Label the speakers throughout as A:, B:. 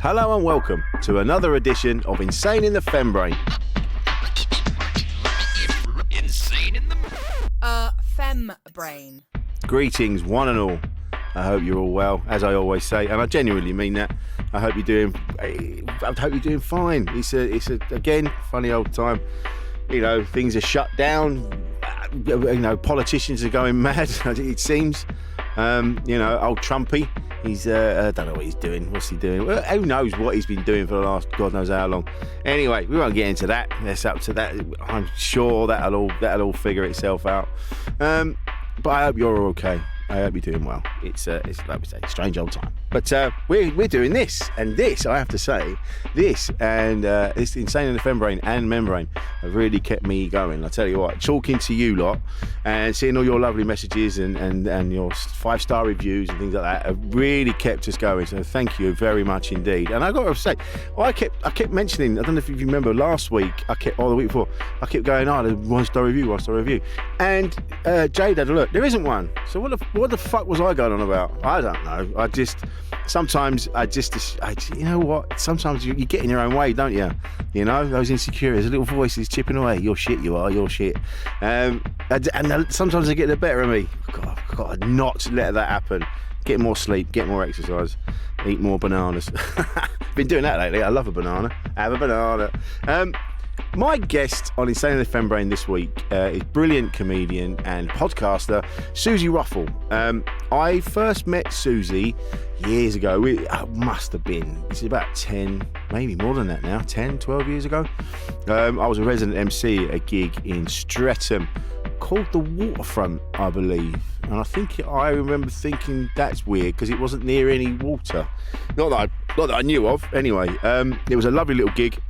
A: Hello and welcome to another edition of Insane in the Fembrain.
B: Insane in the... Fembrain.
A: Greetings, one and all. I hope you're all well, as I always say, and I genuinely mean that. I hope you're doing fine. It's a again funny old time. You know, things are shut down. You know, politicians are going mad. It seems. Old Trumpy. He's I don't know what he's doing. What's he doing? Well, who knows what he's been doing for the last God knows how long. Anyway, we won't get into that. That's up to that. I'm sure that'll all figure itself out. But I hope you're all okay. I hope you're doing well. It's like we say, strange old time. But we're doing this, and this, I have to say, this Insane in the Fembrain and Membrane have really kept me going. I tell you what, talking to you lot and seeing all your lovely messages and your 5-star reviews and things like that have really kept us going. So thank you very much indeed. And I got to say, I kept mentioning, I don't know if you remember last week, or the week before, I kept going, the 1-star review. And Jade had a look. There isn't one. So what the fuck was I going on about? I don't know. Sometimes you know what? Sometimes you get in your own way, don't you? You know, those insecurities, little voices chipping away. You're shit, you are, you're shit. And sometimes they get the better of me. God, I've got to not let that happen. Get more sleep, get more exercise, eat more bananas. Been doing that lately. I love a banana. Have a banana. My guest on Insane in the Fembrain this week is brilliant comedian and podcaster Suzi Ruffell. I first met Suzi years ago. Must have been, it's about 10, maybe more than that now, 10, 12 years ago. I was a resident MC at a gig in Streatham called The Waterfront, I believe. And I remember thinking that's weird because it wasn't near any water. Not that I knew of. Anyway, it was a lovely little gig.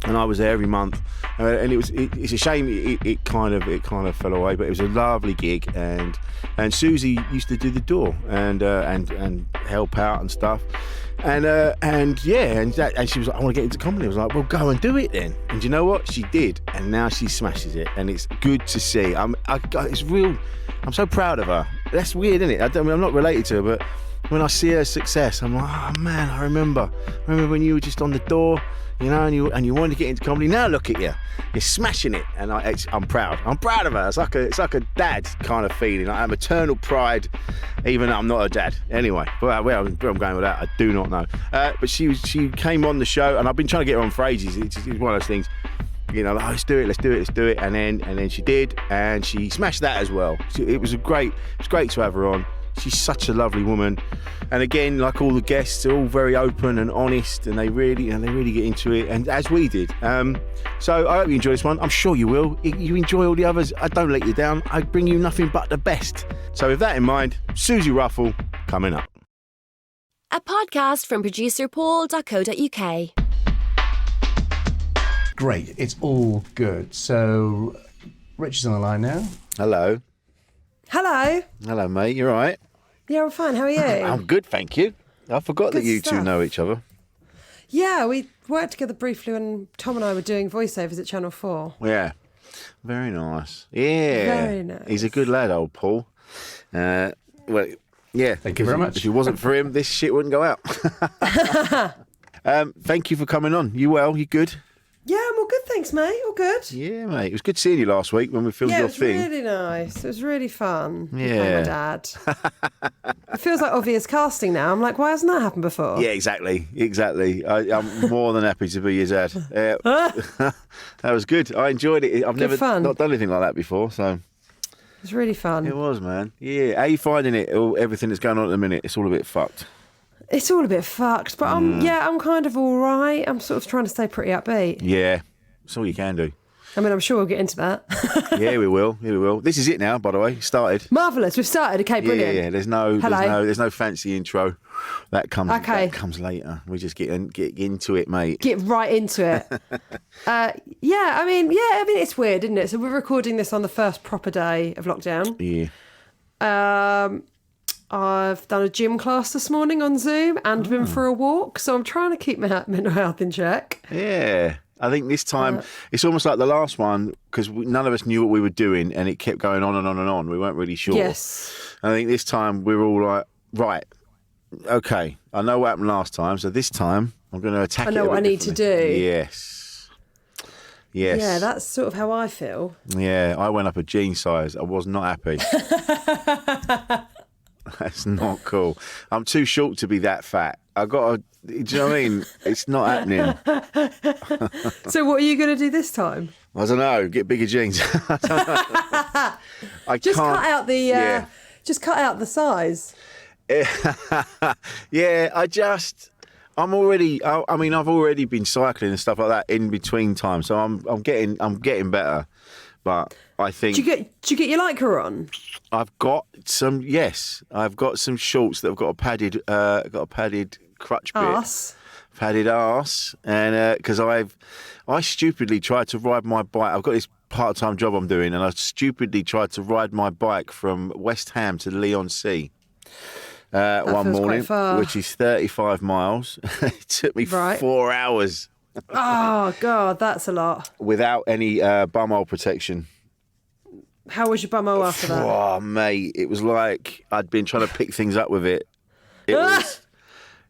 A: And I was there every month, and it's a shame it kind of fell away, but it was a lovely gig, and Suzi used to do the door and help out and stuff, and she was like, I want to get into comedy. I was like, well, go and do it then. And you know what? She did, and now she smashes it, and it's good to see. It's real. I'm so proud of her. That's weird, isn't it? I'm not related to her, but when I see her success, I'm like, oh man, I remember when you were just on the door. You know, and you wanted to get into comedy. Now look at you, you're smashing it, and I'm proud. I'm proud of her. It's like a dad kind of feeling. Like a maternal pride, even though I'm not a dad. Anyway, where I'm going with that, I do not know. But she came on the show, and I've been trying to get her on for ages. It's one of those things. You know, let's do it, and then she did, and she smashed that as well. It was great to have her on. She's such a lovely woman, and again, like all the guests, they're all very open and honest, and they really get into it, and as we did. So I hope you enjoy this one. I'm sure you will. You enjoy all the others. I don't let you down. I bring you nothing but the best. So with that in mind, Suzi Ruffell coming up.
C: A podcast from producer paul.co.uk.
D: Great, it's all good. So, Rich is on the line now.
A: Hello.
E: Hello,
A: mate. You all right?
E: Yeah, I'm fine. How are you?
A: I'm good, thank you. I forgot that you two know each other.
E: Yeah, we worked together briefly when Tom and I were doing voiceovers at Channel 4.
A: Yeah. Very nice. Yeah.
E: Very nice.
A: He's a good lad, old Paul. Well, yeah.
D: Thank you very much.
A: If it wasn't for him, this shit wouldn't go out. Thank you for coming on. You well? You good?
E: Yeah, I'm all good, thanks, mate. All good.
A: Yeah, mate. It was good seeing you last week when we filmed your thing.
E: Yeah, it was really nice. It was really fun.
A: Yeah.
E: My dad. It feels like obvious casting now. I'm like, why hasn't that happened before?
A: Yeah, exactly. I'm more than happy to be your dad. That was good. I enjoyed it. I've never not done anything like that before, so
E: it was really fun.
A: It was, man. Yeah. How are you finding it? Everything that's going on at the minute? It's all a bit fucked.
E: It's all a bit fucked, but I'm kind of all right. I'm sort of trying to stay pretty upbeat.
A: Yeah, that's all you can do.
E: I mean, I'm sure we'll get into that.
A: Yeah, we will. This is it now, by the way. Started.
E: Marvellous. We've started. Okay, brilliant.
A: Yeah. There's no fancy intro. That comes later. We just get into it, mate.
E: Get right into it. I mean, it's weird, isn't it? So we're recording this on the first proper day of lockdown.
A: Yeah.
E: I've done a gym class this morning on Zoom and been for a walk, so I'm trying to keep my mental health in check.
A: Yeah. I think this time, it's almost like the last one, because none of us knew what we were doing, and it kept going on and on and on. We weren't really sure.
E: Yes.
A: I think this time we're all like, right, Okay, I know what happened last time, so this time I'm going to attack it.
E: I know what I need to do.
A: Yes.
E: Yeah, that's sort of how I feel.
A: Yeah, I went up a jean size. I was not happy. That's not cool. I'm too short to be that fat. I got to. Do you know what I mean? It's not happening.
E: So what are you going to do this time?
A: I don't know. Get bigger jeans. I
E: Just
A: can't.
E: cut out the. Just cut out the size.
A: Yeah, I'm already. I mean, I've already been cycling and stuff like that in between times, so I'm getting better. But I think.
E: Do you get your Lycra on?
A: I've got some. Yes, I've got some shorts that have got a padded crutch bit. Padded arse, and because I stupidly tried to ride my bike. I've got this part-time job I'm doing, and I stupidly tried to ride my bike from West Ham to Leon Sea one morning, which is 35 miles. It took me 4 hours.
E: Oh God, that's a lot.
A: Without any bumhole protection.
E: How was your bumhole after that?
A: Oh, mate, it was like I'd been trying to pick things up with it. It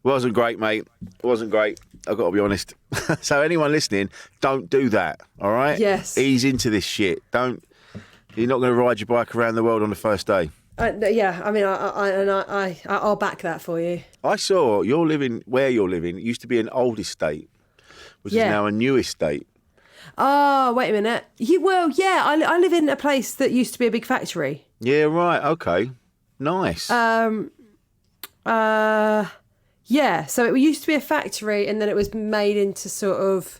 A: wasn't great, mate. It wasn't great. I've got to be honest. So anyone listening, don't do that, all right?
E: Yes.
A: Ease into this shit. You're not going to ride your bike around the world on the first day.
E: Yeah, I mean, I'll back that for you.
A: I saw where you're living, it used to be an old estate, which is now a new estate.
E: Oh, wait a minute. I live in a place that used to be a big factory.
A: Yeah, right. Okay. Nice.
E: Yeah, so it used to be a factory and then it was made into sort of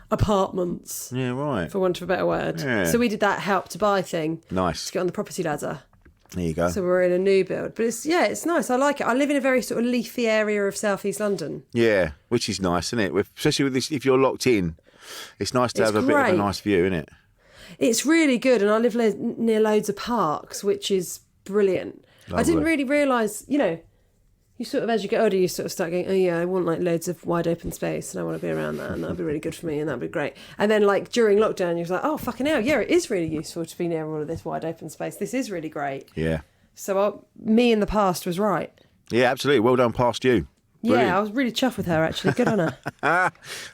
E: apartments.
A: Yeah, right.
E: For want of a better word.
A: Yeah.
E: So we did that help to buy thing.
A: Nice.
E: To get on the property ladder.
A: There you go.
E: So we're in a new build. But it's nice. I like it. I live in a very sort of leafy area of southeast London.
A: Yeah, which is nice, isn't it? Especially with this, if you're locked in, it's nice to have a bit of a nice view, isn't it?
E: It's really good. And I live near loads of parks, which is brilliant. Lovely. I didn't really realise, you sort of, as you get older, you sort of start going, oh yeah, I want like loads of wide open space and I want to be around that and that'd be really good for me and that'd be great. And then like during lockdown, you're like, oh fucking hell, yeah, it is really useful to be near all of this wide open space. This is really great.
A: Yeah.
E: So me in the past was right.
A: Yeah, absolutely. Well done past you. Brilliant.
E: Yeah, I was really chuffed with her actually. Good on her.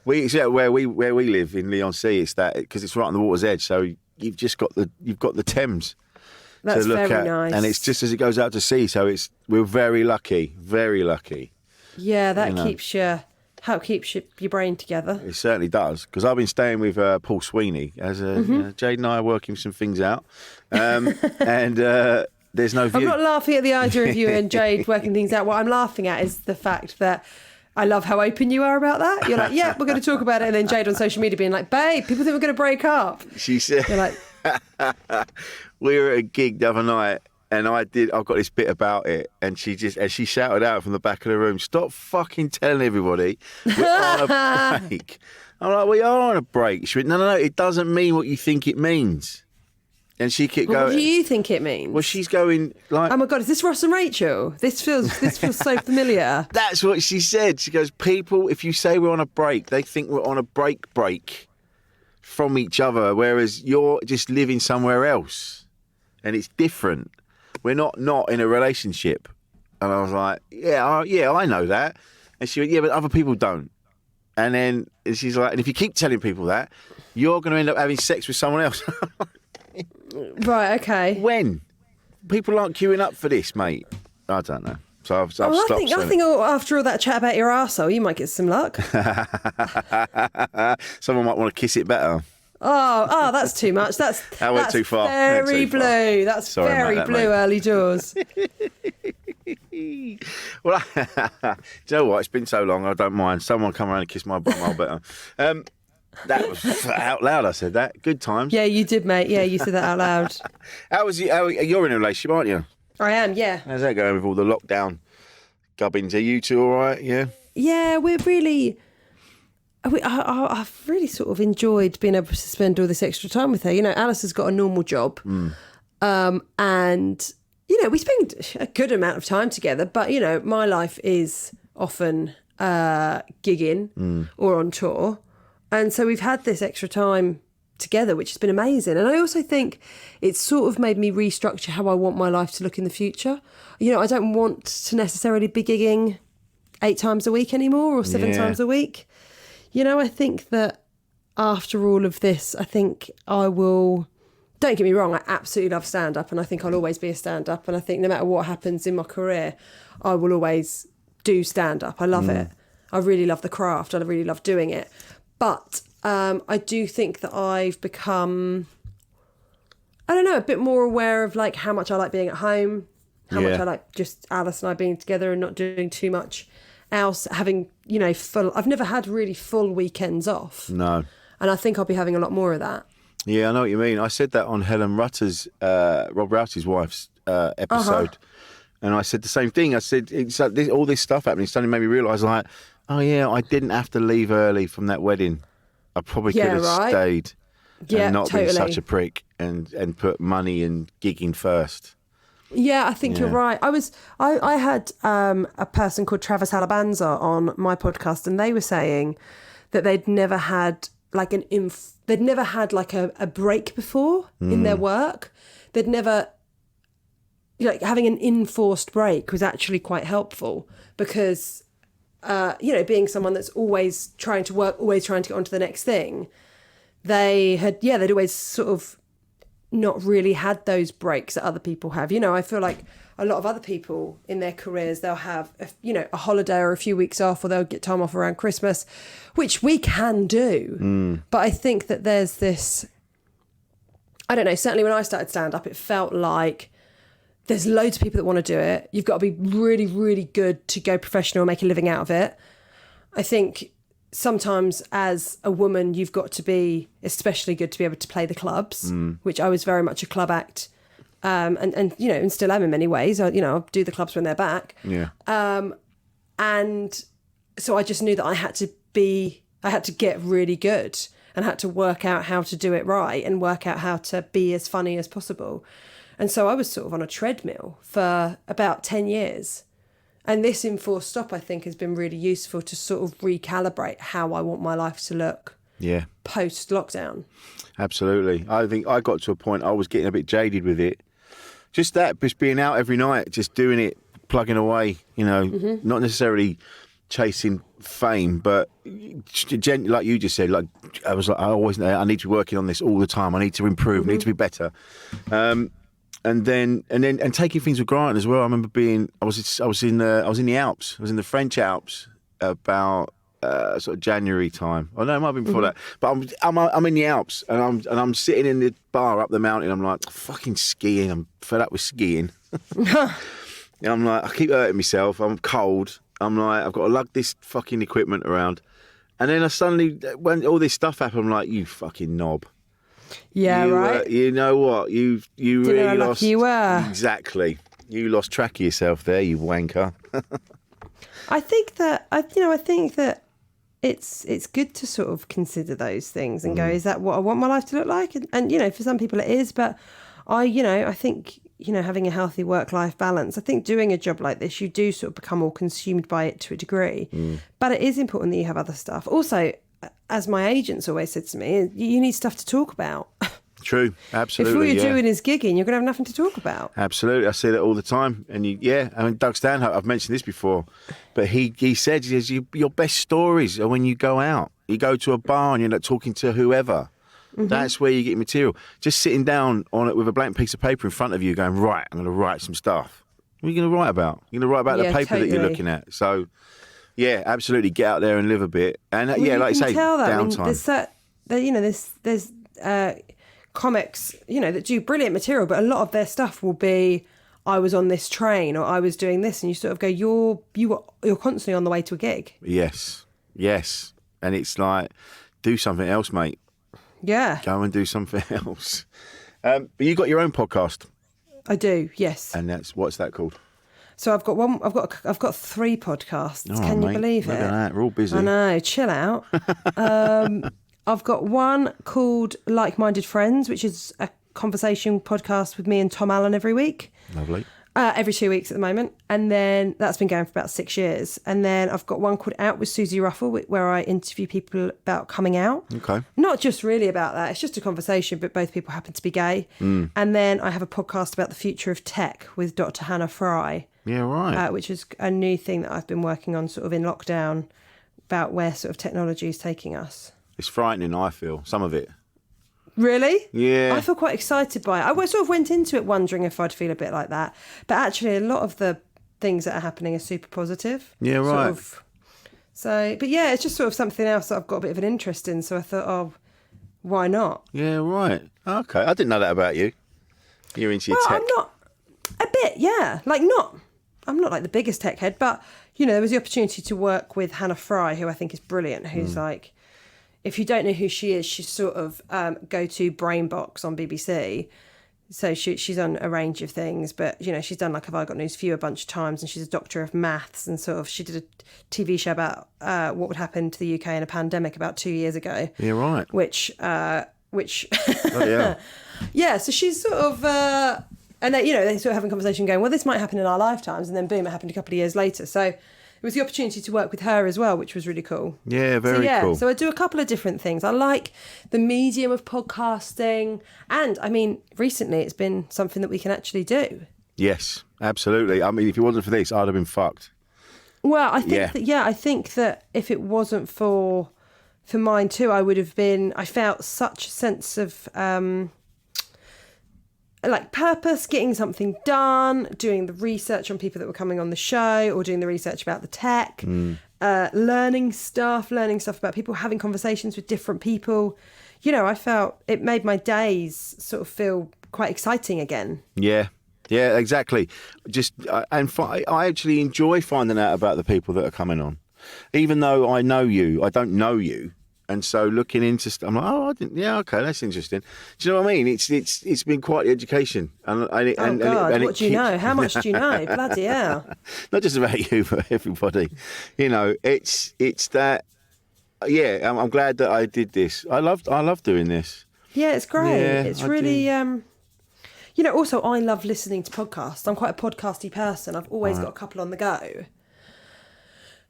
A: Where we live in Leon Sea, it's that because it's right on the water's edge, so you've got the Thames.
E: That's
A: to look
E: very
A: at,
E: nice.
A: and it's just as it goes out to sea, so we're very lucky, very lucky.
E: Yeah, that keeps your brain together.
A: It certainly does, because I've been staying with Paul Sweeney as Jade and I are working some things out, and there's no view.
E: I'm not laughing at the idea of you and Jade working things out. What I'm laughing at is the fact that I love how open you are about that. You're like, yeah, we're going to talk about it, and then Jade on social media being like, babe, people think we're going to break up.
A: She said,
E: you're like.
A: We were at a gig the other night and I've got this bit about it, and she shouted out from the back of the room, stop fucking telling everybody we're on a break. I'm like, we are on a break. She went, no, it doesn't mean what you think it means. And she kept going.
E: What do you think it means?
A: Well, she's going like,
E: oh my God, is this Ross and Rachel? This feels so familiar.
A: That's what she said. She goes, people, if you say we're on a break, they think we're on a break from each other, whereas you're just living somewhere else. And it's different. We're not in a relationship. And I was like, yeah, I know that. And she went, yeah, but other people don't. And then she's like, and if you keep telling people that, you're going to end up having sex with someone else.
E: Right, okay.
A: When? People aren't queuing up for this, mate. I don't know. So I've stopped.
E: I think after all that chat about your arsehole, you might get some luck.
A: Someone might want to kiss it better.
E: Oh, that's too much. That went
A: too far.
E: Very blue. That's
A: Sorry
E: very
A: that,
E: blue
A: mate.
E: early doors.
A: Well, do you know what? It's been so long, I don't mind. Someone come around and kiss my bum, I'll better. That was out loud, I said that. Good times.
E: Yeah, you did, mate. Yeah, you said that out loud.
A: You're in a relationship, aren't you?
E: I am, yeah.
A: How's that going with all the lockdown gubbins? Are you two all right, yeah?
E: Yeah, I've really sort of enjoyed being able to spend all this extra time with her. Alice has got a normal job. And, we spend a good amount of time together. But, my life is often gigging or on tour. And so we've had this extra time together, which has been amazing. And I also think it's sort of made me restructure how I want my life to look in the future. I don't want to necessarily be gigging 8 times a week anymore or 7 times a week. I think that after all of this, I think I will... Don't get me wrong, I absolutely love stand-up, and I think I'll always be a stand-up. And I think no matter what happens in my career, I will always do stand-up. I love it. I really love the craft. I really love doing it. But I do think that I've become, I don't know, a bit more aware of like how much I like being at home, how much I like just Alice and I being together and not doing too much else, having, I've never had really full weekends off.
A: No.
E: And I think I'll be having a lot more of that.
A: Yeah, I know what you mean. I said that on Helen Rutter's, Rob Rouse's wife's episode. And I said the same thing. I said, all this stuff happening suddenly made me realise, like, oh yeah, I didn't have to leave early from that wedding. I probably could have stayed and not been such a prick and put money and gigging first.
E: Yeah, I think you're right. I had a person called Travis Alabanza on my podcast, and they were saying that they'd never had like a break before in their work. They'd never, having an enforced break was actually quite helpful because, being someone that's always trying to work, always trying to get on to the next thing, they'd always sort of not really had those breaks that other people have. I feel like a lot of other people in their careers, they'll have, a holiday or a few weeks off, or they'll get time off around Christmas, which we can do. But I think that there's this, I don't know, certainly when I started stand-up, it felt like there's loads of people that want to do it. You've got to be really, really good to go professional and make a living out of it. I think sometimes as a woman, you've got to be especially good to be able to play the clubs, which I was very much a club act. And still am in many ways. I'll do the clubs when they're back. Yeah. And so I just knew that I had to get really good and had to work out how to do it right and work out how to be as funny as possible. And so I was sort of on a treadmill for about 10 years. And this enforced stop, I think, has been really useful to sort of recalibrate how I want my life to look. Yeah. Post-lockdown.
A: Absolutely. I think I got to a point I was getting a bit jaded with it. Just being out every night, just doing it, plugging away, not necessarily chasing fame, but like you just said, like I need to be working on this all the time. I need to improve, need to be better. And taking things for granted as well. I remember I was in the Alps. I was in the French Alps about sort of January time. Oh no, it might have been before that. But I'm in the Alps and I'm sitting in the bar up the mountain. I'm like, fucking skiing. I'm fed up with skiing. And I'm like, I keep hurting myself. I'm cold. I'm like, I've got to lug this fucking equipment around. And then I suddenly, when all this stuff happened, I'm like, you fucking knob.
E: Yeah, right.
A: You know what? You really lost.
E: You were.
A: Exactly. You lost track of yourself there, you wanker.
E: I think that it's good to sort of consider those things and go, is that what I want my life to look like? And for some people it is, but I think, having a healthy work-life balance, I think doing a job like this, you do sort of become more consumed by it to a degree. But it is important that you have other stuff. Also, as my agents always said to me, you need stuff to talk about.
A: True, absolutely.
E: If all you're doing is gigging, you're going to have nothing to talk about.
A: Absolutely, I see that all the time. And Doug Stanhope, I've mentioned this before, but he says your best stories are when you go out. You go to a bar and you're talking to whoever. That's where you get your material. Just sitting down on it with a blank piece of paper in front of you, going, right, I'm going to write some stuff. What are you going to write about? You're going to write about the paper that you're looking at. So, yeah, absolutely, get out there and live a bit. And like I say, downtime.
E: There's comics, that do brilliant material, but a lot of their stuff will be, I was on this train or I was doing this, and you sort of go, you're constantly on the way to a gig.
A: Yes. And it's like, do something else, mate.
E: Yeah.
A: Go and do something else. But you got your own podcast.
E: I do, yes.
A: And what's that called?
E: So I've got 3 podcasts. Can you believe it?
A: Look at that. We're all busy.
E: I know, chill out. I've got one called Like-Minded Friends, which is a conversation podcast with me and Tom Allen every week.
A: Lovely.
E: Every 2 weeks at the moment. And then that's been going for about 6 years. And then I've got one called Out with Suzi Ruffell, where I interview people about coming out.
A: Okay.
E: Not just really about that. It's just a conversation, but both people happen to be gay. And then I have a podcast about the future of tech with Dr. Hannah Fry.
A: Yeah, right.
E: Which is a new thing that I've been working on sort of in lockdown about where sort of technology is taking us.
A: It's frightening, I feel, some of it.
E: Really?
A: Yeah.
E: I feel quite excited by it. I sort of went into it wondering if I'd feel a bit like that. But actually, a lot of the things that are happening are super positive.
A: Yeah, right.
E: But yeah, it's just sort of something else that I've got a bit of an interest in. So I thought, oh, why not?
A: Yeah, right. Okay. I didn't know that about you. You're into your tech.
E: I'm not. A bit, yeah. I'm not like the biggest tech head, but, there was the opportunity to work with Hannah Fry, who I think is brilliant, who's like... If you don't know who she is, she's sort of go-to brain box on BBC. So she's on a range of things, but, she's done like Have I Got News For You a bunch of times, and she's a doctor of maths, and sort of she did a TV show about what would happen to the UK in a pandemic about 2 years ago.
A: Yeah, right.
E: Which
A: oh, yeah.
E: Yeah, so she's sort of... and they sort of having a conversation going, well, this might happen in our lifetimes, and then boom, it happened a couple of years later. So... It was the opportunity to work with her as well, which was really cool.
A: Yeah, very cool.
E: So I do a couple of different things. I like the medium of podcasting. And, I mean, recently it's been something that we can actually do.
A: Yes, absolutely. I mean, if it wasn't for this, I'd have been fucked.
E: Well, I think that if it wasn't for mine too, I felt such a sense of... purpose, getting something done, doing the research on people that were coming on the show, or doing the research about the tech, learning stuff about people, having conversations with different people. I felt it made my days sort of feel quite exciting again.
A: Yeah, exactly. I actually enjoy finding out about the people that are coming on. Even though I know you, I don't know you. And so looking into stuff, I'm like, oh, I didn't. Yeah, okay, that's interesting. Do you know what I mean? It's been quite the education.
E: What do you know? How much do you know? Bloody hell!
A: Not just about you, but everybody. It's that. Yeah, I'm glad that I did this. I love doing this.
E: Yeah, it's great.
A: Yeah,
E: it's really. Also, I love listening to podcasts. I'm quite a podcasty person. I've always got a couple on the go.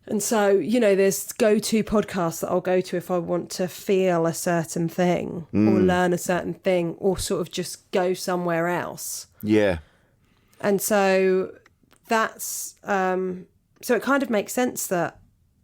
E: And so, there's go-to podcasts that I'll go to if I want to feel a certain thing or learn a certain thing or sort of just go somewhere else.
A: Yeah.
E: And so that's... so it kind of makes sense that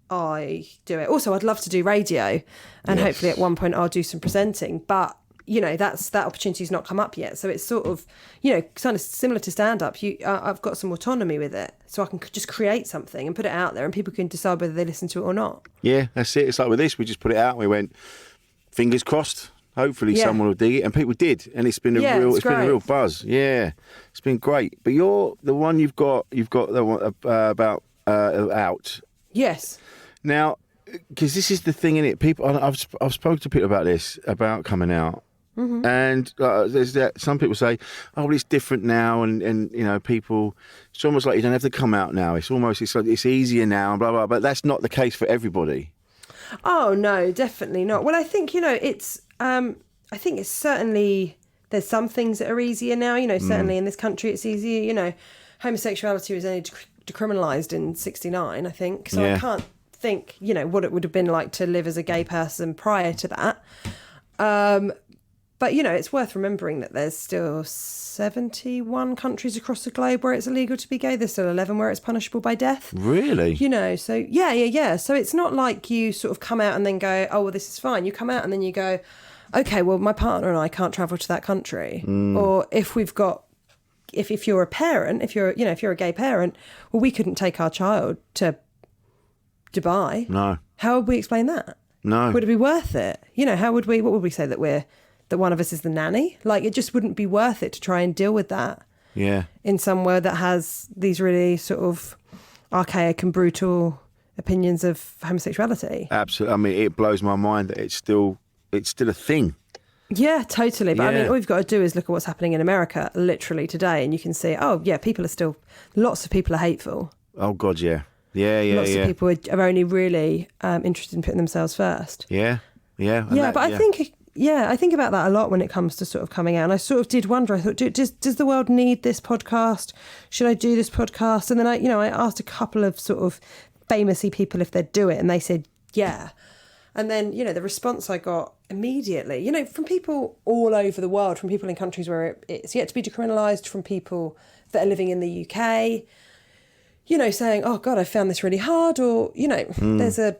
E: I do it. Also, I'd love to do radio and hopefully at one point I'll do some presenting. But, that opportunity's not come up yet. So it's sort of, kind of similar to stand-up. I've got some autonomy with it. So I can just create something and put it out there and people can decide whether they listen to it or not. Yeah,
A: that's it. It's like with this, we just put it out and we went, fingers crossed, hopefully someone will dig it. And people did. And it's been a real buzz. Yeah, it's been great. But you're the one you've got the one about Out.
E: Yes.
A: Now, because this is the thing, innit? People, I've spoken to people about this, about coming out. Mm-hmm. And there's that. Some people say, "Oh, well, it's different now," and people. It's almost like you don't have to come out now. It's like it's easier now, and blah blah. But that's not the case for everybody.
E: Oh no, definitely not. Well, I think it's. I think it's certainly there's some things that are easier now. Certainly in this country, it's easier. Homosexuality was only decriminalised in '69, I think. So I can't think, what it would have been like to live as a gay person prior to that. But, it's worth remembering that there's still 71 countries across the globe where it's illegal to be gay. There's still 11 where it's punishable by death.
A: Really?
E: So yeah. So it's not like you sort of come out and then go, oh, well, this is fine. You come out and then you go, okay, well, my partner and I can't travel to that country. Or if you're a parent, if you're a gay parent, well, we couldn't take our child to Dubai.
A: No.
E: How would we explain that?
A: No.
E: Would it be worth it? what would we say that one of us is the nanny? Like, it just wouldn't be worth it to try and deal with that.
A: Yeah.
E: In somewhere that has these really sort of archaic and brutal opinions of homosexuality.
A: Absolutely. I mean, it blows my mind that it's still a thing.
E: Yeah, totally. But I mean,
A: Yeah.
E: all you've got to do is look at what's happening in America literally today, and you can see, lots of people are hateful.
A: Oh God, yeah.
E: Lots of people are only really interested in putting themselves first.
A: Yeah.
E: But I think, I think about that a lot when it comes to sort of coming out. And I sort of did wonder, I thought, does the world need this podcast? Should I do this podcast? And then I asked a couple of sort of famousy people if they'd do it, and they said, yeah. And then, the response I got immediately, from people all over the world, from people in countries where it's yet to be decriminalised, from people that are living in the UK, saying, oh God, I found this really hard. Or, there's a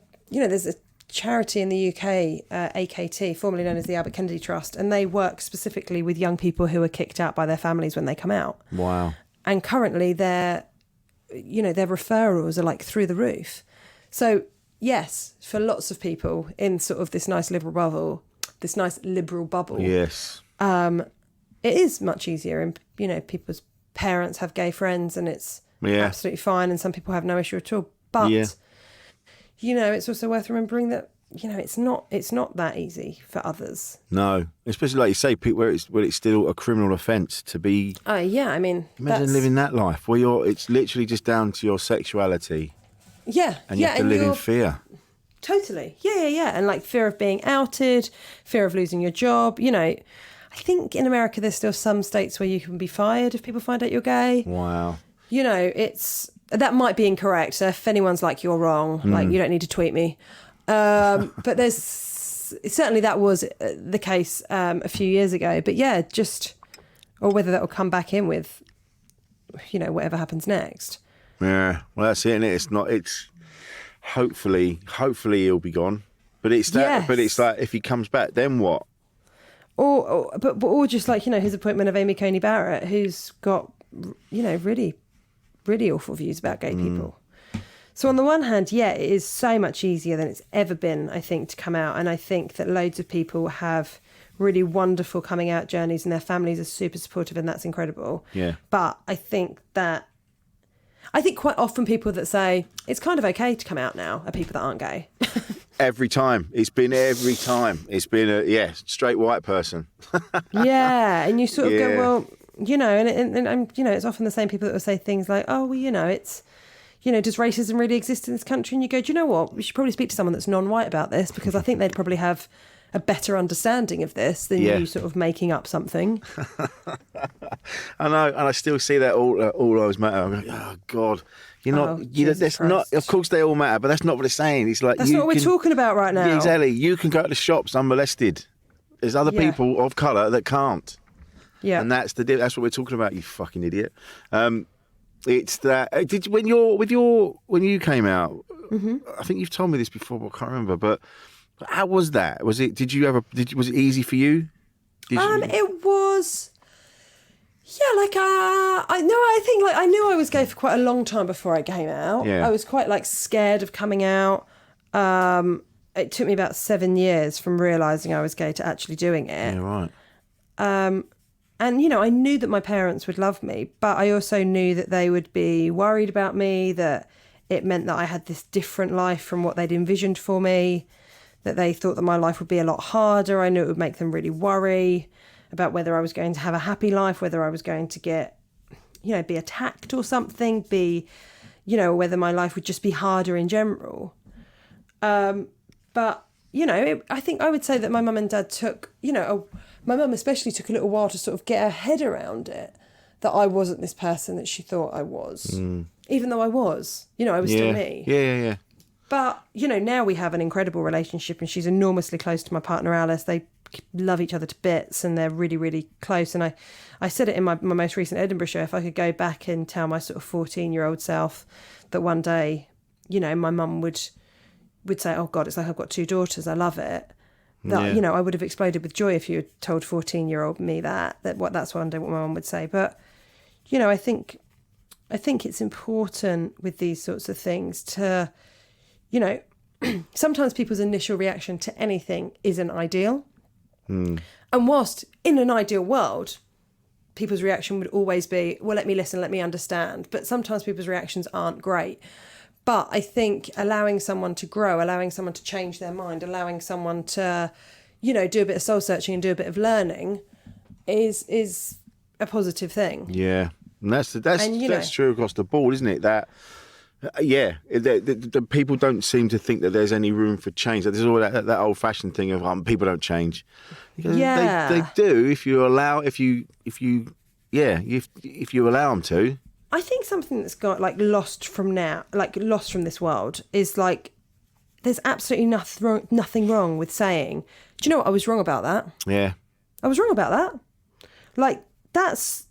E: charity in the UK, AKT, formerly known as the Albert Kennedy Trust, and they work specifically with young people who are kicked out by their families when they come out.
A: Wow. And
E: currently their referrals are like through the roof. So yes, for lots of people in sort of this nice liberal bubble,
A: yes,
E: it is much easier. And, people's parents have gay friends and it's absolutely fine. And some people have no issue at all. But it's also worth remembering that, it's not that easy for others.
A: No, especially like you say, where it's still a criminal offence to be.
E: Imagine
A: living that life where it's literally just down to your sexuality.
E: Yeah.
A: And you have to live in fear.
E: Totally. Yeah. And like fear of being outed, fear of losing your job. I think in America there's still some states where you can be fired if people find out you're gay.
A: Wow.
E: That might be incorrect. So if anyone's like, you're wrong, like you don't need to tweet me. But there's certainly that was the case a few years ago. But yeah, or whether that will come back in with, whatever happens next.
A: Yeah, well that's it, isn't it? It's hopefully he'll be gone. But it's that. Yes. But it's like if he comes back, then what? Or
E: just like his appointment of Amy Coney Barrett, who's got really, really awful views about gay people. So on the one hand, it is so much easier than it's ever been, I think, to come out. And I think that loads of people have really wonderful coming out journeys and their families are super supportive and that's incredible.
A: Yeah.
E: But I think quite often people that say it's kind of okay to come out now are people that aren't gay.
A: Every time. It's been a straight white person.
E: Yeah. And you sort of go, well, and it's often the same people that will say things like, oh, well, it's, does racism really exist in this country? And you go, do you know what? We should probably speak to someone that's non-white about this because I think they'd probably have a better understanding of this than you sort of making up something.
A: I know, and I still see that all lives matter. I'm like, oh God, that's not. Of course, they all matter, but that's not what it's saying. It's like
E: that's not what we're talking about right now.
A: Yeah, exactly. You can go to the shops unmolested. There's other people of colour that can't. Yeah, and that's what we're talking about. You fucking idiot. It's that. When you came out, I think you've told me this before, but I can't remember. But how was that? Was it? Was it easy for you?
E: It was. Yeah, I knew I was gay for quite a long time before I came out. Yeah. I was quite scared of coming out. It took me about 7 years from realising I was gay to actually doing it.
A: Yeah, right.
E: And, I knew that my parents would love me, but I also knew that they would be worried about me, that it meant that I had this different life from what they'd envisioned for me, that they thought that my life would be a lot harder. I knew it would make them really worry about whether I was going to have a happy life, whether I was going to get, be attacked or something, whether my life would just be harder in general. But, I think I would say that my mum and dad took, my mum especially took a little while to sort of get her head around it, that I wasn't this person that she thought I was, even though I was, I was still me.
A: Yeah.
E: But, now we have an incredible relationship and she's enormously close to my partner, Alice. They love each other to bits and they're really, really close. And I said it in my most recent Edinburgh show, if I could go back and tell my sort of 14-year-old self that one day, my mum would say, oh God, it's like I've got 2 daughters, I love it. That, I would have exploded with joy if you had told 14-year-old me that's one day what my mum would say. But, I think it's important with these sorts of things to, sometimes people's initial reaction to anything isn't ideal. And whilst in an ideal world, people's reaction would always be, well, let me listen, let me understand. But sometimes people's reactions aren't great. But I think allowing someone to grow, allowing someone to change their mind, allowing someone to, do a bit of soul searching and do a bit of learning is a positive thing.
A: Yeah. And that's true across the board, isn't it? That Yeah, the people don't seem to think that there's any room for change. There's all that old-fashioned thing of people don't change. Because
E: Yeah.
A: they do if you allow if you allow them to.
E: I think something that's got like lost from this world is like there's absolutely nothing wrong with saying, do you know what, I was wrong about that.
A: Yeah,
E: I was wrong about that. Like that's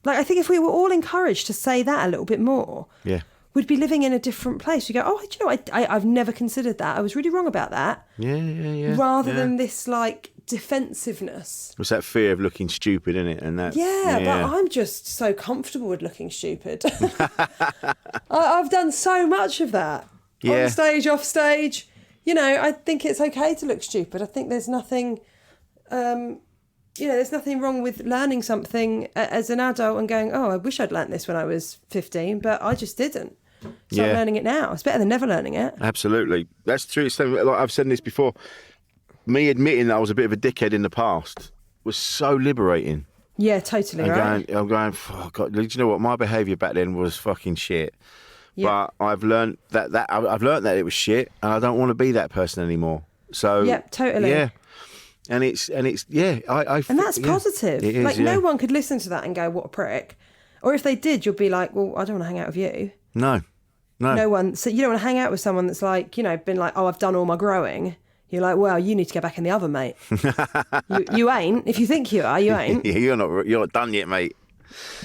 E: like I think if we were all encouraged to say that a little bit more,
A: yeah,
E: we'd be living in a different place. You go, oh, do you know what, I've never considered that. I was really wrong about that.
A: yeah.
E: Rather than this like defensiveness.
A: It's that fear of looking stupid, isn't it? And that's,
E: Yeah, but I'm just so comfortable with looking stupid. I've done so much of that.
A: Yeah.
E: On stage, off stage. You know, I think it's okay to look stupid. I think there's nothing, there's nothing wrong with learning something as an adult and going, oh, I wish I'd learnt this when I was 15, but I just didn't. So I'm learning it now. It's better than never learning it.
A: Absolutely. That's true. It's like I've said this before. Me admitting that I was a bit of a dickhead in the past was so liberating.
E: Yeah, totally, right?
A: I'm going, oh God, do you know what? My behaviour back then was fucking shit. Yeah. But I've learned that it was shit, and I don't want to be that person anymore. So
E: yeah, totally.
A: Yeah, and it's yeah,
E: and that's positive.
A: It is,
E: like no one could listen to that and go, "What a prick," or if they did, you'll be like, "Well, I don't want to hang out with you."
A: No.
E: No one. So you don't want to hang out with someone that's like, been like, "Oh, I've done all my growing." You're like, well, you need to get back in the oven, mate. you ain't. If you think you are, you ain't.
A: Yeah, you're not done yet, mate.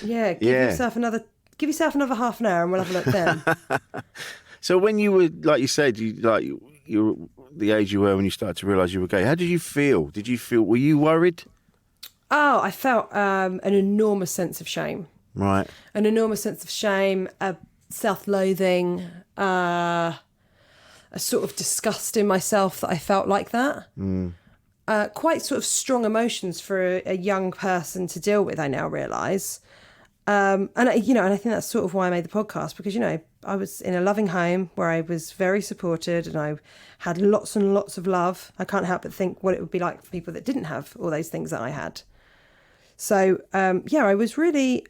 E: Yeah, give yourself another half an hour, and we'll have a look then.
A: So when you were, like you said, you were the age you were when you started to realise you were gay. How did you feel? Were you worried?
E: Oh, I felt an enormous sense of shame.
A: Right.
E: An enormous sense of shame, self-loathing, a sort of disgust in myself that I felt like that. Quite sort of strong emotions for a young person to deal with, I now realise. And I think that's sort of why I made the podcast, because, I was in a loving home where I was very supported and I had lots and lots of love. I can't help but think what it would be like for people that didn't have all those things that I had. So, I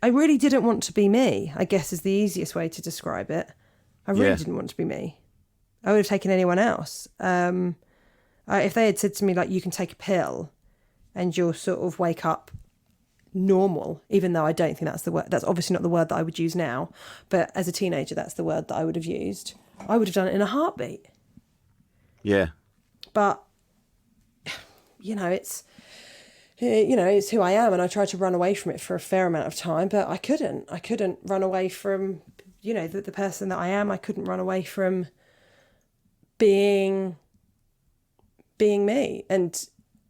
E: really didn't want to be me, I guess is the easiest way to describe it. I really didn't want to be me. I would have taken anyone else. If they had said to me, like, you can take a pill and you'll sort of wake up normal, even though I don't think that's the word. That's obviously not the word that I would use now. But as a teenager, that's the word that I would have used. I would have done it in a heartbeat.
A: Yeah.
E: But, it's who I am. And I tried to run away from it for a fair amount of time, but I couldn't. I couldn't run away from, the person that I am. I couldn't run away from being me. And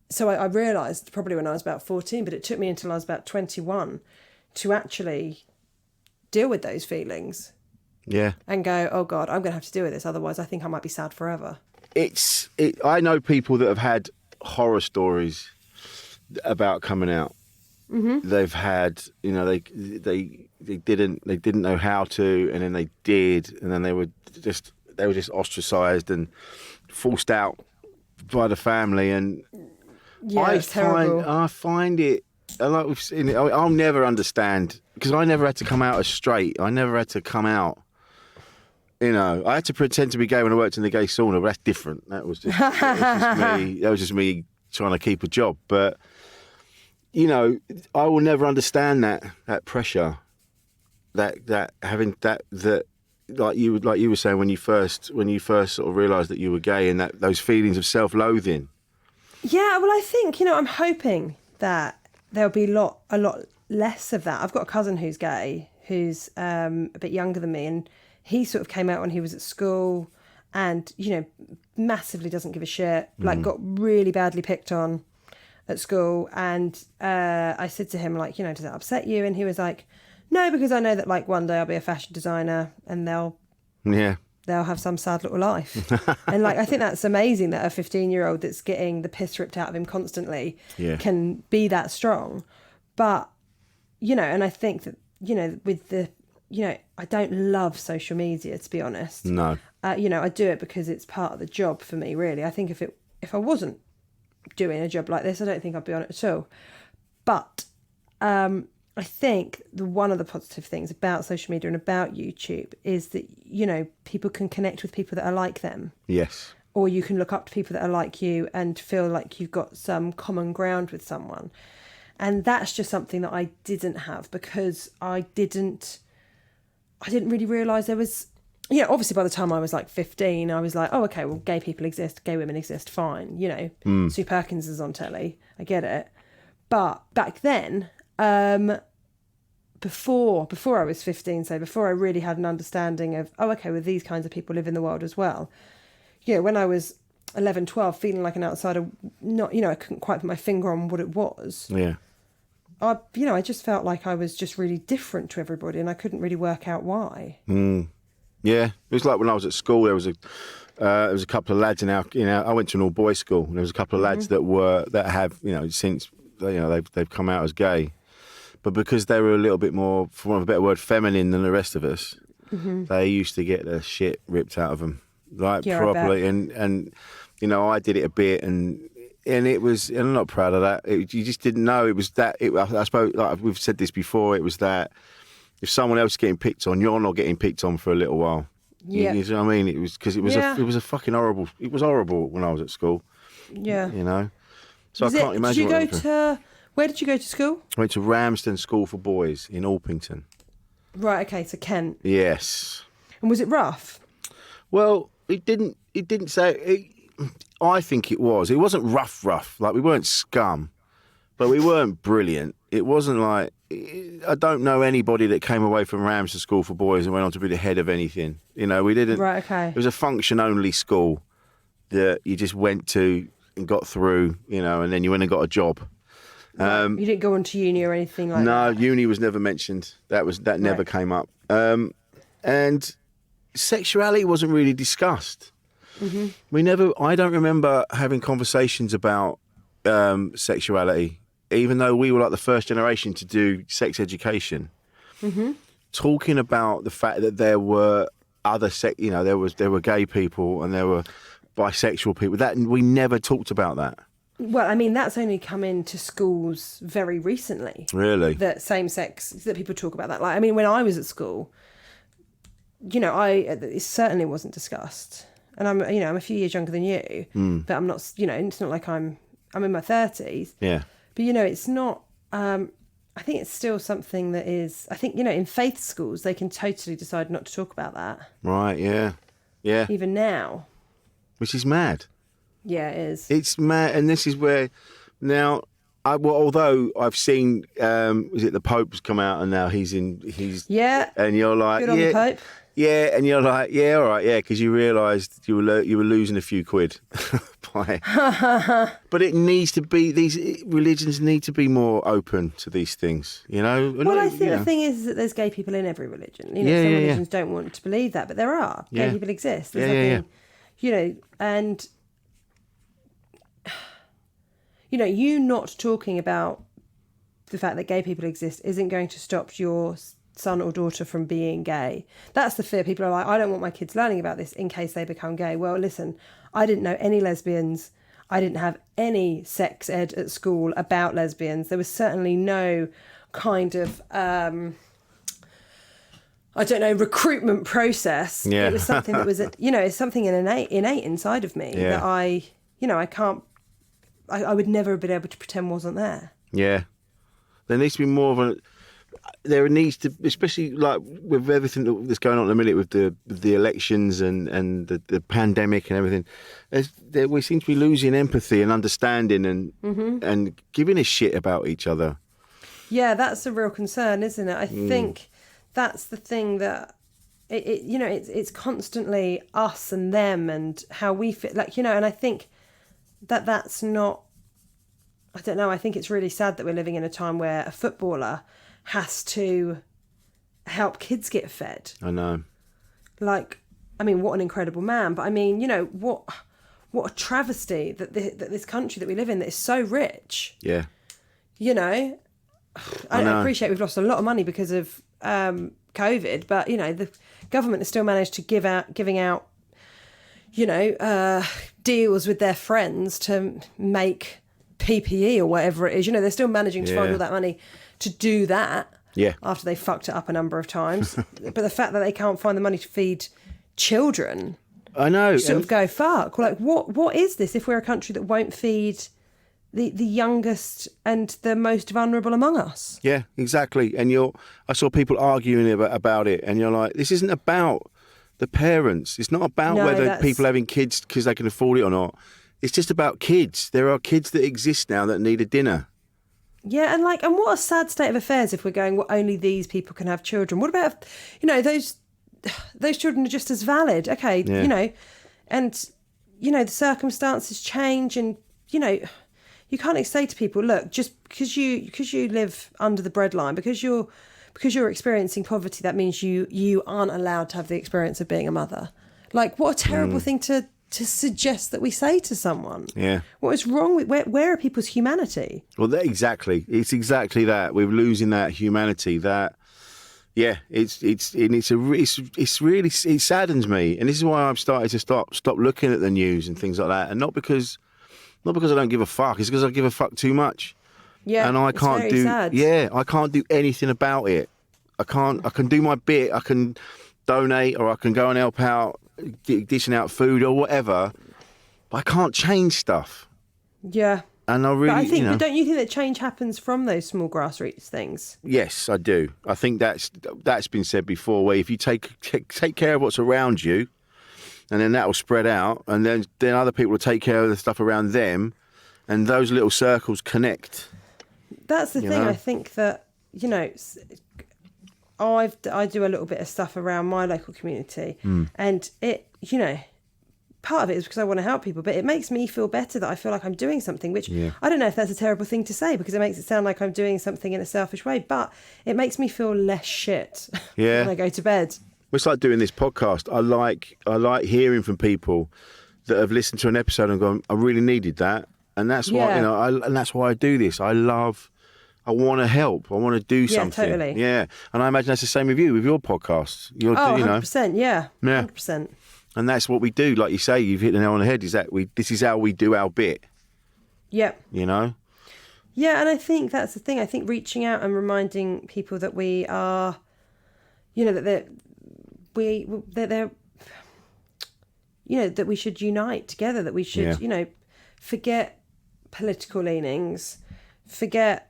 E: so I realised probably when I was about 14, but it took me until I was about 21 to actually deal with those feelings.
A: Yeah.
E: And go, oh God, I'm going to have to deal with this. Otherwise, I think I might be sad forever.
A: I know people that have had horror stories about coming out. Mm-hmm. They've had, they didn't know how to, and then they did, and then they were just ostracised and forced out by the family. And
E: it's terrible.
A: I find it, like we've seen it, I'll never understand, because I never had to come out as straight. I never had to come out. I had to pretend to be gay when I worked in the gay sauna, but that's different. That was just me. That was just me trying to keep a job. But I will never understand that pressure, that having that like you were saying when you first sort of realised that you were gay, and that those feelings of self-loathing.
E: Yeah, well, I think I'm hoping that there'll be a lot less of that. I've got a cousin who's gay, who's a bit younger than me, and he sort of came out when he was at school, and massively doesn't give a shit. Like got really badly picked on at school, and I said to him, like, does that upset you? And he was like, no, because I know that like one day I'll be a fashion designer and they'll have some sad little life. And like I think that's amazing that a 15-year-old that's getting the piss ripped out of him constantly can be that strong. But and I think that with the I don't love social media, to be honest.
A: No.
E: I do it because it's part of the job for me, really. I think if I wasn't doing a job like this, I don't think I'd be on it at all. But I think one of the positive things about social media and about YouTube is that, you know, people can connect with people that are like them.
A: Yes.
E: Or you can look up to people that are like you and feel like you've got some common ground with someone. And that's just something that I didn't have because I didn't really realise there was, you know, obviously by the time I was like 15, I was like, oh, okay, well, gay people exist, gay women exist, fine. You know, Sue Perkins is on telly, I get it. But back then, before I was 15, so before I really had an understanding of, oh, okay, well, these kinds of people live in the world as well. You know, when I was 11, 12, feeling like an outsider, not, you know, I couldn't quite put my finger on what it was.
A: Yeah.
E: I just felt like I was just really different to everybody and I couldn't really work out why.
A: Yeah. It was like when I was at school, there was a couple of lads in our, you know, I went to an all-boys school and there was a couple of lads that have, you know, since, you know, they've come out as gay. But because they were a little bit more, for want of a better word, feminine than the rest of us, they used to get the shit ripped out of them, like properly. And you know, I did it a bit, and it was, and I'm not proud of that. You just didn't know it was that. I suppose, like we've said this before, it was that if someone else is getting picked on, you're not getting picked on for a little while.
E: Yeah,
A: you know what I mean? It was because it was a fucking horrible. It was horrible when I was at school.
E: Yeah,
A: you know. So I can't imagine.
E: Where did you go to school?
A: I went to Ramsden School for Boys in Orpington.
E: Right, okay, so Kent.
A: Yes.
E: And was it rough?
A: Well, it didn't say. I think it was. It wasn't rough. Like, we weren't scum, but we weren't brilliant. It wasn't like, I don't know anybody that came away from Ramsden School for Boys and went on to be the head of anything. You know, we didn't.
E: Right, okay.
A: It was a function-only school that you just went to and got through, you know, and then you went and got a job.
E: You didn't go on to uni or anything like that?
A: No, uni was never mentioned. That never came up. And sexuality wasn't really discussed. I don't remember having conversations about sexuality, even though we were like the first generation to do sex education. Talking about the fact that there were other you know, there were gay people and there were bisexual people. That we never talked about that.
E: Well, I mean, that's only come into schools very recently.
A: Really?
E: That that people talk about that. Like, I mean, when I was at school, you know, it certainly wasn't discussed. And I'm a few years younger than you, but I'm not, you know, it's not like I'm in my 30s.
A: Yeah.
E: But, you know, it's not, I think it's still something that is, I think, you know, in faith schools, they can totally decide not to talk about that.
A: Right, yeah. Yeah.
E: Even now.
A: Which is mad.
E: Yeah, it is.
A: It's mad, and this is where now. Although I've seen, is it the Pope's come out and now he's
E: yeah,
A: and you're like,
E: good on the Pope.
A: Yeah, and you're like, yeah, all right, yeah, because you realised you were losing a few quid by it. But it needs to be, these religions need to be more open to these things, you know.
E: Well, I think the thing is that there's gay people in every religion. You know, some religions don't want to believe that, but there are gay people exist. There's nothing, you know, and. You know, you not talking about the fact that gay people exist isn't going to stop your son or daughter from being gay. That's the fear. People are like, I don't want my kids learning about this in case they become gay. Well, listen, I didn't know any lesbians. I didn't have any sex ed at school about lesbians. There was certainly no kind of, recruitment process.
A: Yeah.
E: It was something that was, it's something innate inside of me that I would never have been able to pretend wasn't there. Yeah.
A: There needs to be more of there needs to, especially like with everything that's going on at the minute with the elections and the pandemic and everything, we seem to be losing empathy and understanding and giving a shit about each other.
E: Yeah, that's a real concern, isn't it? I think that's the thing that, it's constantly us and them and how we feel, like, you know, and I think that's not, I don't know, I think it's really sad that we're living in a time where a footballer has to help kids get fed.
A: I know.
E: Like, I mean, what an incredible man. But I mean, you know, what a travesty that this country that we live in that is so rich.
A: Yeah.
E: You know, I appreciate we've lost a lot of money because of COVID, but, you know, the government has still managed to giving out, you know, deals with their friends to make PPE or whatever it is. You know, they're still managing to find all that money to do that.
A: Yeah.
E: After they fucked it up a number of times. But the fact that they can't find the money to feed children,
A: I know.
E: you sort of go, fuck. Like, what is this if we're a country that won't feed the youngest and the most vulnerable among us?
A: Yeah, exactly. And I saw people arguing about it, and you're like, this isn't about the parents. It's not about whether people having kids because they can afford it or not. It's just about kids. There are kids that exist now that need a dinner.
E: Yeah, and what a sad state of affairs if we're going, well, only these people can have children. What about, those children are just as valid. Okay, and, the circumstances change and, you can't say to people, look, just because you live under the breadline, because you're experiencing poverty, that means you aren't allowed to have the experience of being a mother. Like, what a terrible thing to suggest that we say to someone.
A: Yeah.
E: What is wrong with where are people's humanity?
A: Well, exactly. It's exactly that. We're losing that humanity. That, yeah. It saddens me, and this is why I've started to stop looking at the news and things like that, and not because I don't give a fuck. It's because I give a fuck too much.
E: Yeah.
A: And I can't do.
E: Sad.
A: Yeah, I can't do anything about it. I can do my bit. I can donate, or I can go and help out, dishing out food or whatever, but I can't change stuff.
E: Yeah.
A: And I really,
E: but I think, but don't you think that change happens from those small grassroots things?
A: Yes, I do. I think that's been said before, where if you take care of what's around you, and then that will spread out, and then other people will take care of the stuff around them, and those little circles connect.
E: That's the thing. I think that, I do a little bit of stuff around my local community, and it, part of it is because I want to help people, but it makes me feel better that I feel like I'm doing something, which I don't know if that's a terrible thing to say because it makes it sound like I'm doing something in a selfish way, but it makes me feel less shit when I go to bed.
A: It's like doing this podcast. I like hearing from people that have listened to an episode and gone, I really needed that, and that's why and that's why I do this. I want to help. I want to do something.
E: Yeah, totally.
A: Yeah, and I imagine that's the same with you with your podcasts.
E: 100%. Yeah, 100%.
A: And that's what we do. Like you say, you've hit the nail on the head. Is that this is how we do our bit.
E: Yep.
A: Yeah,
E: and I think that's the thing. I think reaching out and reminding people that we are, that that we should unite together, that we should, forget political leanings, forget,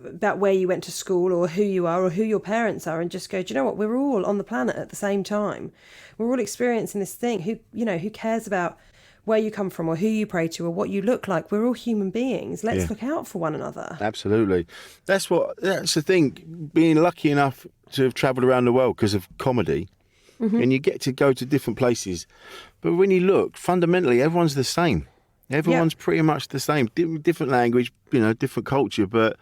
E: about where you went to school or who you are or who your parents are, and just go, do you know what? We're all on the planet at the same time. We're all experiencing this thing. Who cares about where you come from or who you pray to or what you look like? We're all human beings. Let's look out for one another.
A: Absolutely. That's the thing. Being lucky enough to have travelled around the world because of comedy, and you get to go to different places. But when you look, fundamentally, everyone's the same. Everyone's pretty much the same. Different language, different culture, but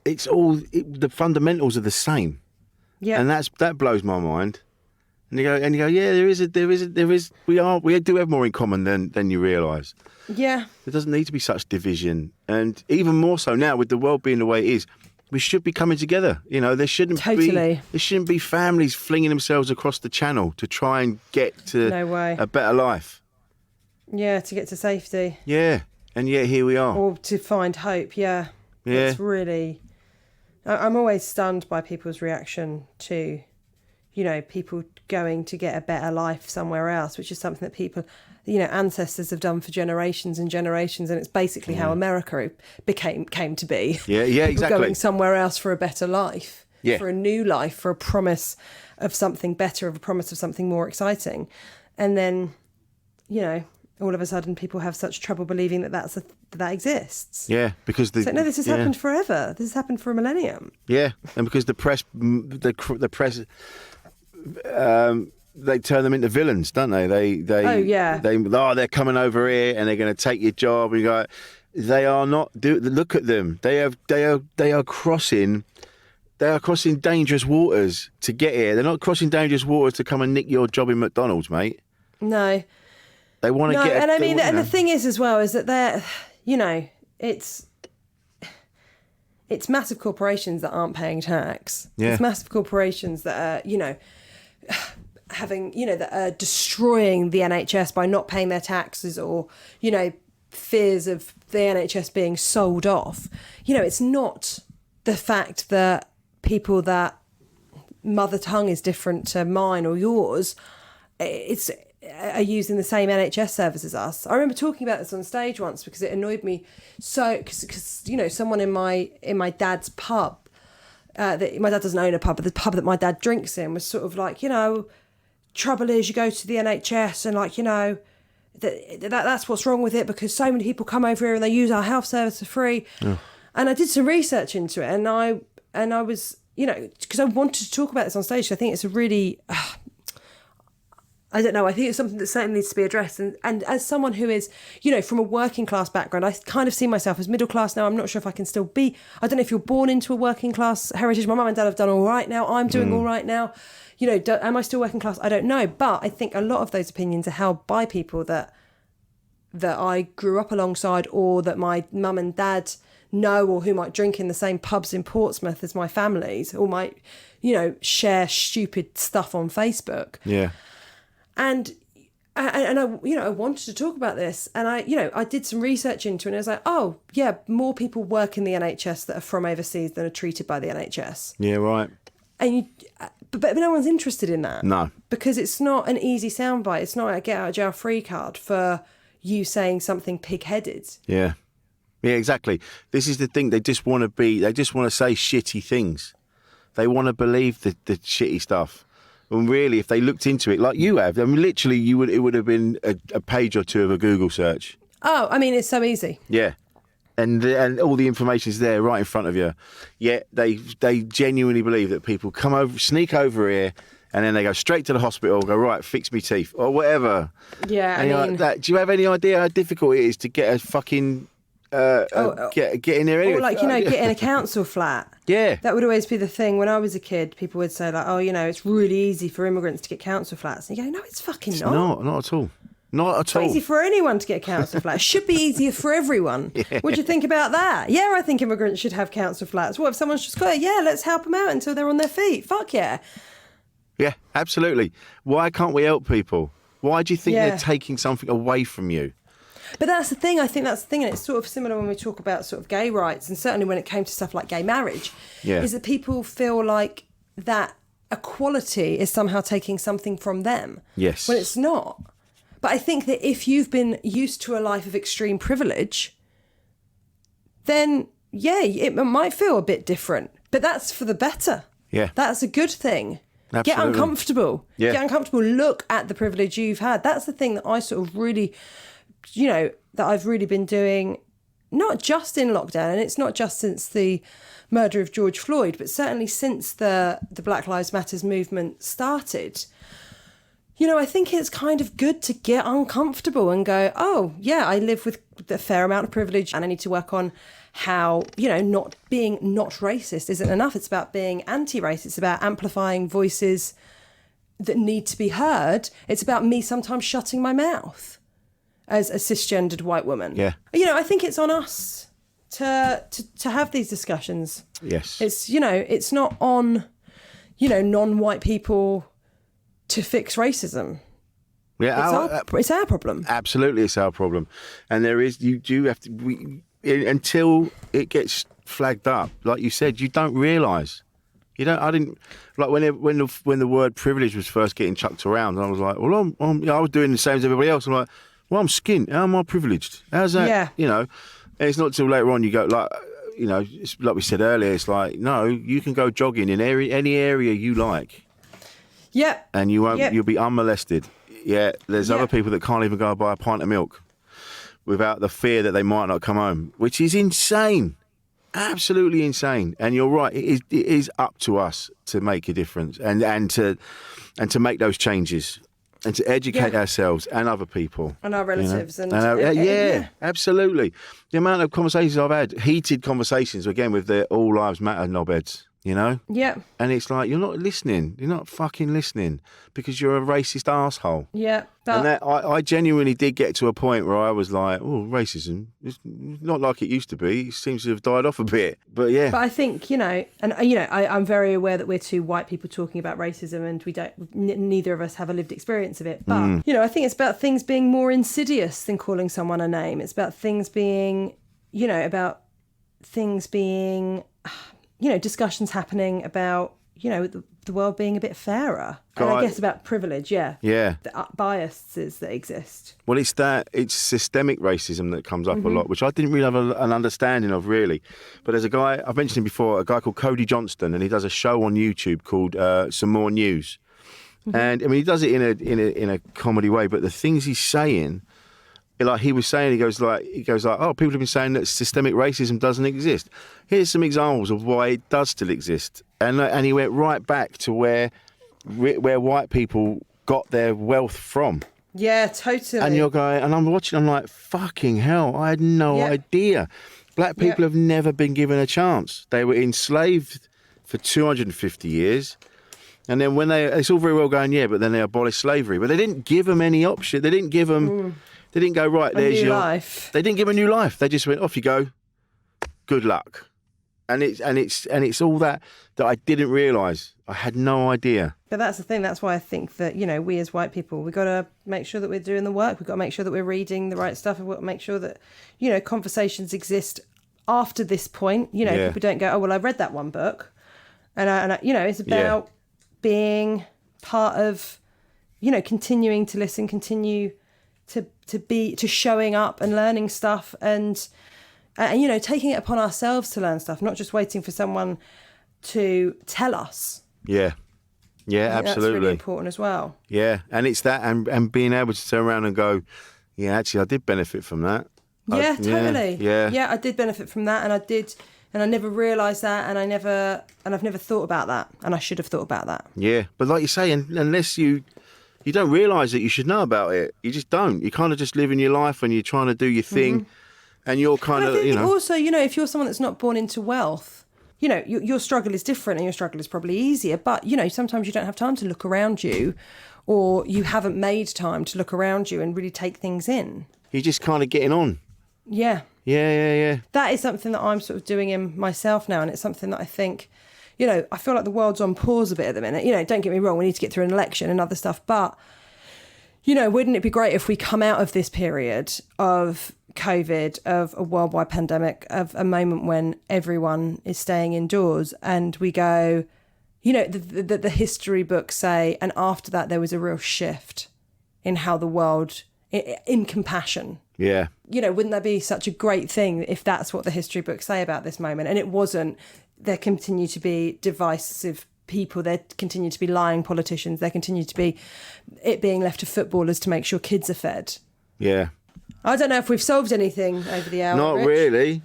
A: it's all the fundamentals are the same. Yeah, and that blows my mind. And you go, yeah, there is. We do have more in common than you realise.
E: Yeah,
A: there doesn't need to be such division, and even more so now with the world being the way it is. We should be coming together. There shouldn't be families flinging themselves across the channel to try and get to a better life.
E: Yeah, to get to safety.
A: Yeah, and yet here we are.
E: Or to find hope, yeah. It's really... I'm always stunned by people's reaction to, people going to get a better life somewhere else, which is something that people, ancestors have done for generations and generations, and it's basically how America came to be.
A: Yeah, exactly.
E: Going somewhere else for a better life, for a new life, for a promise of something better, of a promise of something more exciting. And then, all of a sudden people have such trouble believing that exists.
A: Yeah, because
E: this has happened forever. This has happened for a millennium. Yeah,
A: and because the press, they turn them into villains, don't they? They're coming over here and they're going to take your job. And you go, they are not. Look at them. They are crossing. They are crossing dangerous waters to get here. They're not crossing dangerous waters to come and nick your job in McDonald's, mate.
E: No.
A: They want to get...
E: And I mean, and the thing is as well, is that they're, it's massive corporations that aren't paying tax.
A: Yeah.
E: It's massive corporations that are, having, that are destroying the NHS by not paying their taxes or, fears of the NHS being sold off, it's not the fact that people that mother tongue is different to mine or yours, are using the same NHS service as us. I remember talking about this on stage once because it annoyed me so, because someone in my dad's pub, that my dad doesn't own a pub, but the pub that my dad drinks in was sort of like, trouble is you go to the NHS and like, that's what's wrong with it because so many people come over here and they use our health service for free. Yeah. And I did some research into it and I was, because I wanted to talk about this on stage. I think it's a really, I don't know, I think it's something that certainly needs to be addressed. And as someone who is, from a working class background, I kind of see myself as middle class now. I'm not sure if I can still be. I don't know if you're born into a working class heritage. My mum and dad have done all right now. I'm doing all right now. Am I still working class? I don't know. But I think a lot of those opinions are held by people that I grew up alongside or that my mum and dad know or who might drink in the same pubs in Portsmouth as my families or might, share stupid stuff on Facebook.
A: Yeah.
E: And I wanted to talk about this and I did some research into it and I was like, oh, yeah, more people work in the NHS that are from overseas than are treated by the NHS.
A: Yeah, right.
E: And but no one's interested in that.
A: No.
E: Because it's not an easy soundbite. It's not a get out of jail free card for you saying something pig-headed.
A: Yeah. Yeah, exactly. This is the thing. They just want to say shitty things. They want to believe the shitty stuff. And really, if they looked into it like you have, I mean, literally, it would have been a page or two of a Google search.
E: Oh, I mean, it's so easy.
A: Yeah. And all the information's there right in front of you. Yet they genuinely believe that people sneak over here, and then they go straight to the hospital, go, right, fix me teeth, or whatever.
E: Yeah,
A: and
E: I mean...
A: like that. Do you have any idea how difficult it is to get a fucking... get in there anyway?
E: Or like, get in a council flat.
A: Yeah.
E: That would always be the thing. When I was a kid, people would say like, oh, it's really easy for immigrants to get council flats. And you go, no, it's fucking not.
A: Not at all. Not at
E: it's
A: all.
E: It's easy for anyone to get a council flat. It should be easier for everyone. Yeah. What do you think about that? Yeah, I think immigrants should have council flats. What if someone's just got it? Yeah, let's help them out until they're on their feet. Fuck yeah.
A: Yeah, absolutely. Why can't we help people? Why do you think they're taking something away from you?
E: But that's the thing. I think that's the thing, and it's sort of similar when we talk about sort of gay rights, and certainly when it came to stuff like gay marriage, is that people feel like that equality is somehow taking something from them.
A: Yes.
E: When it's not. But I think that if you've been used to a life of extreme privilege, then, it might feel a bit different. But that's for the better.
A: Yeah.
E: That's a good thing.
A: Absolutely.
E: Get uncomfortable.
A: Yeah.
E: Get uncomfortable. Look at the privilege you've had. That's the thing that I sort of really, that I've really been doing, not just in lockdown, and it's not just since the murder of George Floyd, but certainly since the Black Lives Matters movement started. I think it's kind of good to get uncomfortable and go, oh, yeah, I live with a fair amount of privilege and I need to work on how, not being not racist isn't enough. It's about being anti-racist. It's about amplifying voices that need to be heard. It's about me sometimes shutting my mouth as a cisgendered white woman.
A: Yeah.
E: I think it's on us to have these discussions.
A: Yes.
E: It's, it's not on, non-white people to fix racism.
A: Yeah,
E: it's our problem.
A: Absolutely, it's our problem. And you do have to, until it gets flagged up, like you said, you don't realise. I didn't, like when the word privilege was first getting chucked around, I was like, well, I was doing the same as everybody else. I'm like, well, I'm skint. How am I privileged? How's that? Yeah. And it's not till later on you go, like, it's like we said earlier, it's like, no, you can go jogging in any area you like.
E: Yeah.
A: And you'll be unmolested. Yeah, there's other people that can't even go buy a pint of milk without the fear that they might not come home, which is insane. Absolutely insane. And you're right, it is up to us to make a difference and to make those changes and to educate ourselves and other people.
E: And our relatives.
A: Absolutely. The amount of conversations I've had, heated conversations, again, with the All Lives Matter knobheads. you know?
E: Yeah.
A: And it's like, you're not listening. You're not fucking listening because you're a racist asshole.
E: Yeah.
A: And that I genuinely did get to a point where I was like, oh, racism, it's not like it used to be. It seems to have died off a bit. But yeah.
E: But I think, I'm very aware that we're two white people talking about racism and we don't, neither of us have a lived experience of it. But, I think it's about things being more insidious than calling someone a name. It's about things being, discussions happening about, the world being a bit fairer. And I guess about privilege, yeah.
A: Yeah.
E: The biases that exist.
A: Well, it's systemic racism that comes up a lot, which I didn't really have an understanding of, really. But there's a guy, I've mentioned him before, a guy called Cody Johnston, and he does a show on YouTube called Some More News. And, I mean, he does it in a comedy way, but the things he's saying, like he was saying, he goes like, oh, people have been saying that systemic racism doesn't exist. Here's some examples of why it does still exist. And he went right back to where white people got their wealth from.
E: Yeah, totally.
A: And you're going, and I'm watching, I'm like, fucking hell, I had no idea. Black people have never been given a chance. They were enslaved for 250 years. And then it's all very well going, but then they abolished slavery. But they didn't give them any option. They didn't give them, they didn't go, right, there's your
E: life.
A: They didn't give them a new life. They just went, off you go. Good luck. And it's all that I didn't realise. I had no idea.
E: But that's the thing. That's why I think that, we as white people, we've got to make sure that we're doing the work. We've got to make sure that we're reading the right stuff. We've got to make sure that, conversations exist after this point. People don't go, oh, well, I read that one book. And it's about being part of, continuing to listen, continue to showing up and learning stuff and taking it upon ourselves to learn stuff, not just waiting for someone to tell us.
A: Yeah, absolutely.
E: That's really important as well.
A: Yeah, and it's that, and being able to turn around and go, yeah, actually, I did benefit from that.
E: Yeah, totally.
A: Yeah,
E: I did benefit from that, and I never realised that, and I've never thought about that, and I should have thought about that.
A: Yeah, but like you say, unless you don't realise that you should know about it, you just don't. You kind of just live in your life and you're trying to do your thing. And you're kind of,
E: also, if you're someone that's not born into wealth, your struggle is different and your struggle is probably easier. But, sometimes you don't have time to look around you, or you haven't made time to look around you and really take things in.
A: You're just kind of getting on.
E: Yeah.
A: Yeah.
E: That is something that I'm sort of doing in myself now. And it's something that I think, I feel like the world's on pause a bit at the minute. Don't get me wrong, we need to get through an election and other stuff. But, wouldn't it be great if we come out of this period of COVID, of a worldwide pandemic, of a moment when everyone is staying indoors, and we go, the history books say, and after that there was a real shift in how the world, in compassion.
A: Yeah.
E: Wouldn't that be such a great thing if that's what the history books say about this moment? And it wasn't. There continue to be divisive people, there continue to be lying politicians, there continue to be it being left to footballers to make sure kids are fed.
A: Yeah.
E: I don't know if we've solved anything over the hour.
A: Not
E: Rich.
A: really.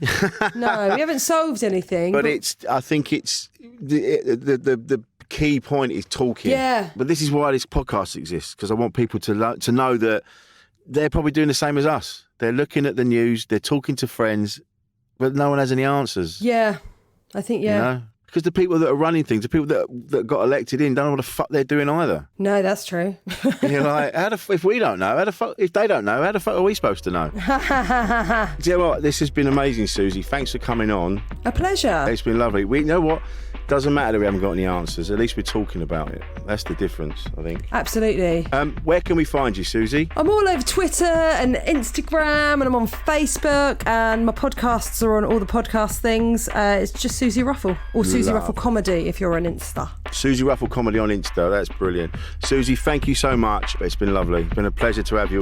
E: No, we haven't solved anything.
A: But I think it's the key point is talking.
E: Yeah.
A: But this is why this podcast exists, because I want people to know that they're probably doing the same as us. They're looking at the news, they're talking to friends, but no one has any answers.
E: Yeah, I think,
A: Because the people that are running things, the people that got elected in, don't know what the fuck they're doing either.
E: No, that's true.
A: And you're like, if we don't know, if they don't know, how the fuck are we supposed to know? Do you know what? This has been amazing, Suzi. Thanks for coming on.
E: A pleasure.
A: It's been lovely. You know what? Doesn't matter that we haven't got any answers. At least we're talking about it. That's the difference, I think.
E: Absolutely.
A: Where can we find you, Suzi?
E: I'm all over Twitter and Instagram, and I'm on Facebook, and my podcasts are on all the podcast things. It's just Suzi Ruffell, or Suzi Ruffell Comedy if you're on Insta.
A: Suzi Ruffell Comedy on Insta. That's brilliant. Suzi, thank you so much. It's been lovely. It's been a pleasure to have you.